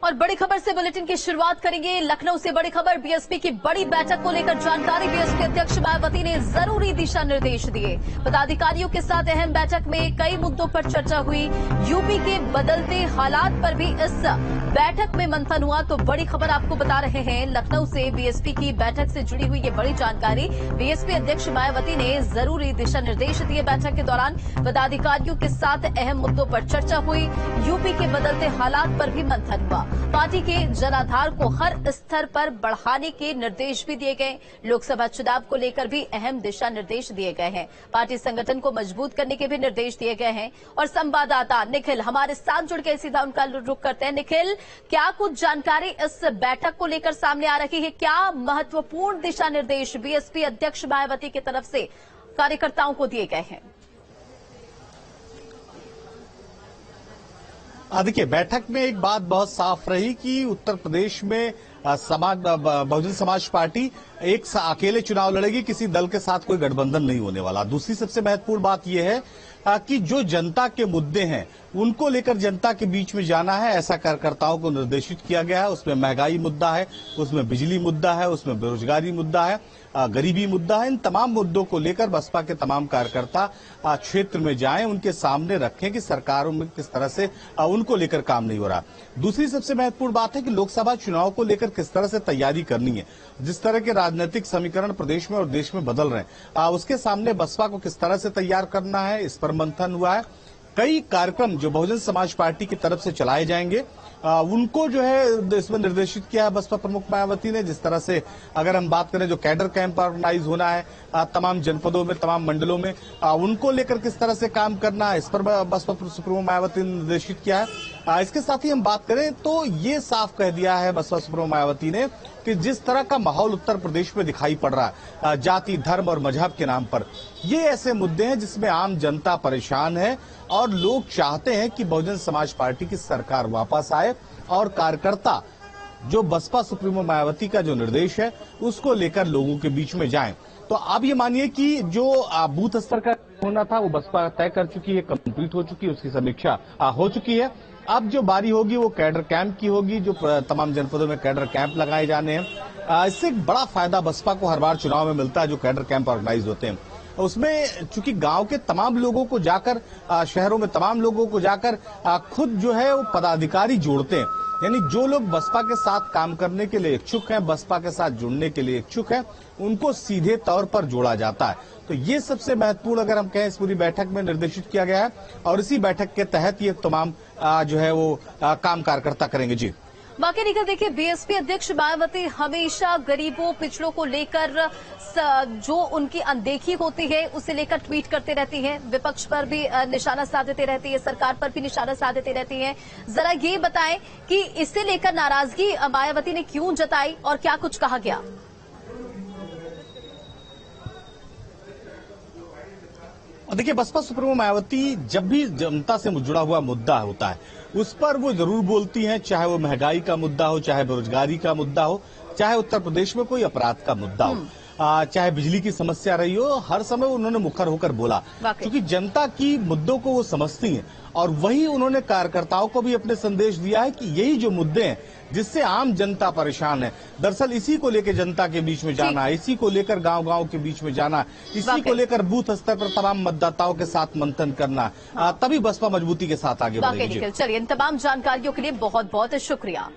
और बड़ी खबर से बुलेटिन की शुरुआत करेंगे। लखनऊ से बड़ी खबर, बीएसपी की बड़ी बैठक को लेकर जानकारी। बीएसपी अध्यक्ष मायावती ने जरूरी दिशा निर्देश दिए। पदाधिकारियों के साथ अहम बैठक में कई मुद्दों पर चर्चा हुई। यूपी के बदलते हालात पर भी इस बैठक में मंथन हुआ। तो बड़ी खबर आपको बता रहे हैं, लखनऊ से बीएसपी की बैठक से जुड़ी हुई ये बड़ी जानकारी। बीएसपी अध्यक्ष मायावती ने जरूरी दिशा निर्देश दिए। बैठक के दौरान पदाधिकारियों के साथ अहम मुद्दों पर चर्चा हुई। यूपी के बदलते हालात पर भी मंथन हुआ। पार्टी के जनाधार को हर स्तर पर बढ़ाने के निर्देश भी दिए गए। लोकसभा चुनाव को लेकर भी अहम दिशा निर्देश दिए गए हैं। पार्टी संगठन को मजबूत करने के भी निर्देश दिए गए हैं। और संवाददाता निखिल हमारे साथ जुड़ के सीधा उनका रुख करते हैं। निखिल, क्या कुछ जानकारी इस बैठक को लेकर सामने आ रही है? क्या महत्वपूर्ण दिशा निर्देश बीएसपी अध्यक्ष मायावती की तरफ से कार्यकर्ताओं को दिए गए हैं? देखिए, बैठक में एक बात बहुत साफ रही कि उत्तर प्रदेश में बहुजन समाज पार्टी एक अकेले चुनाव लड़ेगी, किसी दल के साथ कोई गठबंधन नहीं होने वाला। दूसरी सबसे महत्वपूर्ण बात यह है कि जो जनता के मुद्दे हैं उनको लेकर जनता के बीच में जाना है, ऐसा कार्यकर्ताओं को निर्देशित किया गया है। उसमें महंगाई मुद्दा है, उसमें बिजली मुद्दा है, उसमें बेरोजगारी मुद्दा है, गरीबी मुद्दा है। इन तमाम मुद्दों को लेकर बसपा के तमाम कार्यकर्ता क्षेत्र में जाएं, उनके सामने रखें कि सरकारों में किस तरह से उनको लेकर काम नहीं हो रहा। दूसरी सबसे महत्वपूर्ण बात है कि लोकसभा चुनाव को लेकर किस तरह से तैयारी करनी है। जिस तरह के राजनीतिक समीकरण प्रदेश में और देश में बदल रहे हैं, उसके सामने बसपा को किस तरह से तैयार करना है, इस पर मंथन हुआ है। कई कार्यक्रम जो बहुजन समाज पार्टी की तरफ से चलाए जाएंगे, उनको जो है इसमें निर्देशित किया है बसपा प्रमुख मायावती ने। जिस तरह से अगर हम बात करें, जो कैडर कैंप ऑर्गेनाइज होना है तमाम जनपदों में, तमाम मंडलों में, उनको लेकर किस तरह से काम करना है, इस पर बसपा प्रमुख मायावती ने निर्देशित किया है। इसके साथ ही हम बात करें तो ये साफ कह दिया है बसपा प्रमुख मायावती ने कि जिस तरह का माहौल उत्तर प्रदेश में दिखाई पड़ रहा है जाति, धर्म और मजहब के नाम पर, ये ऐसे मुद्दे हैं जिसमें आम जनता परेशान है और लोग चाहते हैं कि बहुजन समाज पार्टी की सरकार वापस आए और कार्यकर्ता जो बसपा सुप्रीमो मायावती का जो निर्देश है उसको लेकर लोगों के बीच में जाएं। तो आप ये मानिए कि जो बूथ स्तर का होना था वो बसपा तय कर चुकी है, कंप्लीट हो चुकी है, उसकी समीक्षा हो चुकी है। अब जो बारी होगी वो कैडर कैंप की होगी, जो तमाम जनपदों में कैडर कैंप लगाए जाने हैं। इससे एक बड़ा फायदा बसपा को हर बार चुनाव में मिलता है जो कैडर कैंप ऑर्गेनाइज होते हैं। उसमें चूंकि गांव के तमाम लोगों को जाकर, शहरों में तमाम लोगों को जाकर खुद जो है वो पदाधिकारी जोड़ते हैं। यानी जो लोग बसपा के साथ काम करने के लिए इच्छुक हैं, बसपा के साथ जुड़ने के लिए इच्छुक हैं, उनको सीधे तौर पर जोड़ा जाता है। तो ये सबसे महत्वपूर्ण अगर हम कहें इस पूरी बैठक में निर्देशित किया गया है और इसी बैठक के तहत ये तमाम जो है वो काम कार्यकर्ता करेंगे। जी बाकी निकल, देखिए, बीएसपी अध्यक्ष मायावती हमेशा गरीबों, पिछड़ों को लेकर जो उनकी अनदेखी होती है उसे लेकर ट्वीट करते रहती है। विपक्ष पर भी निशाना साधते रहती है, सरकार पर भी निशाना साधते रहती है। जरा ये बताएं कि इसे लेकर नाराजगी मायावती ने क्यों जताई और क्या कुछ कहा गया? देखिए, बसपा सुप्रीमो मायावती जब भी जनता से जुड़ा हुआ मुद्दा होता है उस पर वो जरूर बोलती हैं, चाहे वो महंगाई का मुद्दा हो, चाहे बेरोजगारी का मुद्दा हो, चाहे उत्तर प्रदेश में कोई अपराध का मुद्दा हो, चाहे बिजली की समस्या रही हो, हर समय उन्होंने मुखर होकर बोला, क्योंकि जनता की मुद्दों को वो समझती हैं। और वही उन्होंने कार्यकर्ताओं को भी अपने संदेश दिया है कि यही जो मुद्दे हैं जिससे आम जनता परेशान है, दरअसल इसी को लेकर जनता के बीच में जाना है, इसी को लेकर गांव-गांव के बीच में जाना, इसी को लेकर बूथ स्तर पर तमाम मतदाताओं के साथ मंथन करना, तभी बसपा मजबूती के साथ आगे बढ़ेगी। चलिए, इन तमाम जानकारियों के लिए बहुत बहुत शुक्रिया।